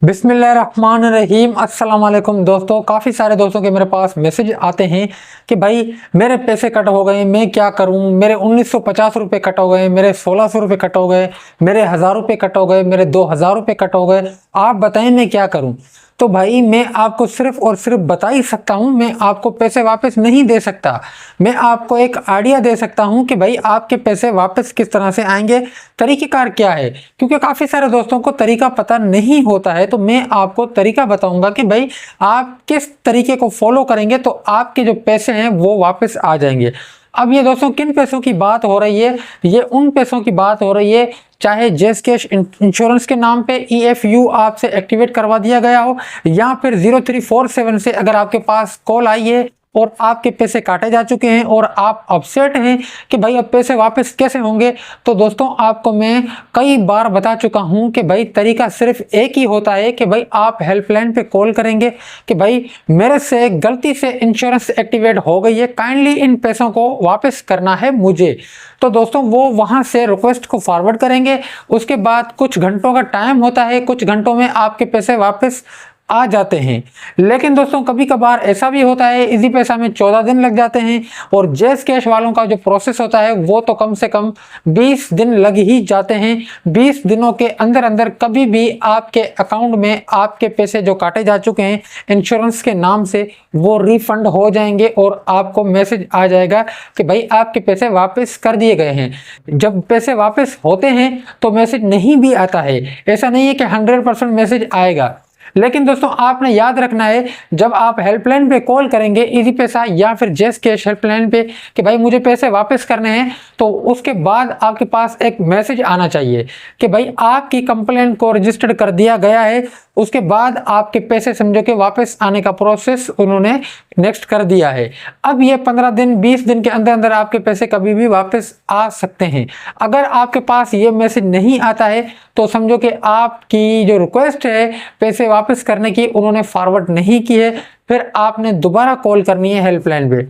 बिस्मिल्लाहिर्रहमानिर्रहीम। अस्सलाम वालेकुम दोस्तों, काफ़ी सारे दोस्तों के मेरे पास मैसेज आते हैं कि भाई मेरे पैसे कट हो गए, मैं क्या करूं, मेरे 1950 रुपये कट हो गए, मेरे 1600 रुपये कट हो गए, मेरे 1000 रुपये कट हो गए, मेरे 2000 रुपये कट हो गए, आप बताएं मैं क्या करूं। तो भाई मैं आपको सिर्फ और सिर्फ बता ही सकता हूं, मैं आपको पैसे वापस नहीं दे सकता। मैं आपको एक आइडिया दे सकता हूं कि भाई आपके पैसे वापस किस तरह से आएंगे, तरीक़ेकार क्या है, क्योंकि काफ़ी सारे दोस्तों को तरीका पता नहीं होता है। तो मैं आपको तरीका बताऊंगा कि भाई आप किस तरीके को फॉलो करेंगे तो आपके जो पैसे हैं वो वापस आ जाएंगे। अब ये दोस्तों किन पैसों की बात हो रही है, ये उन पैसों की बात हो रही है चाहे जैस कैश इंश्योरेंस के नाम पे EFU आपसे एक्टिवेट करवा दिया गया हो, या फिर 0347 से अगर आपके पास कॉल आई है और आपके पैसे काटे जा चुके हैं और आप अपसेट हैं कि भाई अब पैसे वापस कैसे होंगे। तो दोस्तों आपको मैं कई बार बता चुका हूं कि भाई तरीका सिर्फ एक ही होता है कि भाई आप हेल्पलाइन पे कॉल करेंगे कि भाई मेरे से गलती से इंश्योरेंस एक्टिवेट हो गई है, काइंडली इन पैसों को वापस करना है मुझे। तो दोस्तों वो वहां से रिक्वेस्ट को फॉरवर्ड करेंगे, उसके बाद कुछ घंटों का टाइम होता है, कुछ घंटों में आपके पैसे वापस आ जाते हैं। लेकिन दोस्तों कभी कभार ऐसा भी होता है इजी पैसा में 14 दिन लग जाते हैं, और जैस कैश वालों का जो प्रोसेस होता है वो तो कम से कम 20 दिन लग ही जाते हैं। 20 दिनों के अंदर अंदर कभी भी आपके अकाउंट में आपके पैसे जो काटे जा चुके हैं इंश्योरेंस के नाम से वो रिफंड हो जाएंगे और आपको मैसेज आ जाएगा कि भाई आपके पैसे वापस कर दिए गए हैं। जब पैसे वापस होते हैं तो मैसेज नहीं भी आता है, ऐसा नहीं है कि 100% मैसेज आएगा। लेकिन दोस्तों आपने याद रखना है जब आप हेल्पलाइन पे कॉल करेंगे इजी पैसा या फिर जैस कैश हेल्पलाइन पे कि भाई मुझे पैसे वापस करने हैं, तो उसके बाद आपके पास एक मैसेज आना चाहिए कि भाई आपकी कंप्लेंट को रजिस्टर्ड कर दिया गया है। उसके बाद आपके पैसे समझो कि वापस आने का प्रोसेस उन्होंने नेक्स्ट कर दिया है। अब ये 15 दिन 20 दिन के अंदर अंदर आपके पैसे कभी भी वापस आ सकते हैं। अगर आपके पास ये मैसेज नहीं आता है तो समझो कि आपकी जो रिक्वेस्ट है पैसे वापस करने की उन्होंने फॉरवर्ड नहीं की है। फिर आपने दोबारा कॉल करनी है हेल्पलाइन पे।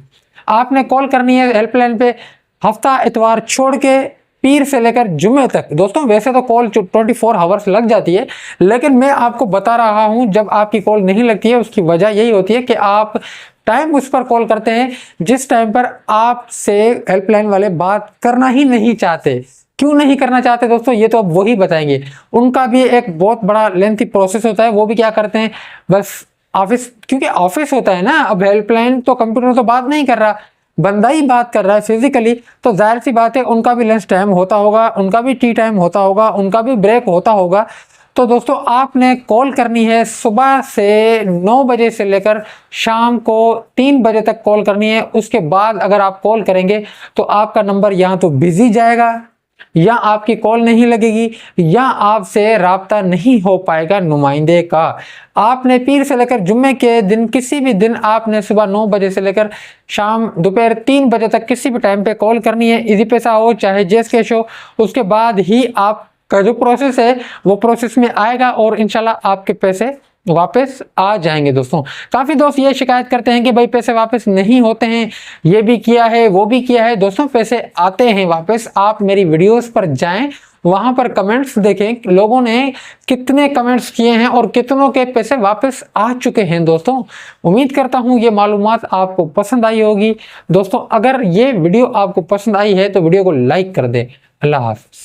आपने कॉल करनी है हेल्पलाइन पे हफ्ता इतवार छोड़ के पीर से लेकर जुमे तक। दोस्तों वैसे तो कॉल 24 आवर्स लग जाती है, लेकिन मैं आपको बता रहा हूं जब आपकी कॉल नहीं लगती है उसकी वजह यही होती है कि आप टाइम उस पर कॉल करते हैं जिस टाइम पर आपसे हेल्पलाइन वाले बात करना ही नहीं चाहते। क्यों नहीं करना चाहते दोस्तों, ये तो अब वही बताएंगे। उनका भी एक बहुत बड़ा लेंथी प्रोसेस होता है। वो भी क्या करते हैं, बस ऑफिस, क्योंकि ऑफिस होता है ना, अब हेल्पलाइन तो कंप्यूटर तो बात नहीं कर रहा, बंदा ही बात कर रहा है फिजिकली, तो जाहिर सी बात है उनका भी लंच टाइम होता होगा, उनका भी टी टाइम होता होगा, उनका भी ब्रेक होता होगा। तो दोस्तों आपने कॉल करनी है सुबह से 9 बजे से लेकर शाम को 3 बजे तक कॉल करनी है। उसके बाद अगर आप कॉल करेंगे तो आपका नंबर या तो बिजी जाएगा, या आपकी कॉल नहीं लगेगी, या आपसे राब्ता नहीं हो पाएगा नुमाइंदे का। आपने पीर से लेकर जुम्मे के दिन किसी भी दिन आपने सुबह 9 बजे से लेकर शाम दोपहर 3 बजे तक किसी भी टाइम पे कॉल करनी है, इजी पैसा हो चाहे जैस कैश हो। उसके बाद ही आपका जो प्रोसेस है वो प्रोसेस में आएगा और इंशाल्लाह आपके पैसे वापस आ जाएंगे। दोस्तों काफ़ी दोस्त ये शिकायत करते हैं कि भाई पैसे वापस नहीं होते हैं, ये भी किया है वो भी किया है। दोस्तों पैसे आते हैं वापस। आप मेरी वीडियोस पर जाएं, वहां पर कमेंट्स देखें, लोगों ने कितने कमेंट्स किए हैं और कितनों के पैसे वापस आ चुके हैं। दोस्तों उम्मीद करता हूं ये मालूमात आपको पसंद आई होगी। दोस्तों अगर ये वीडियो आपको पसंद आई है तो वीडियो को लाइक कर दें। अल्लाह हाफ़िज़।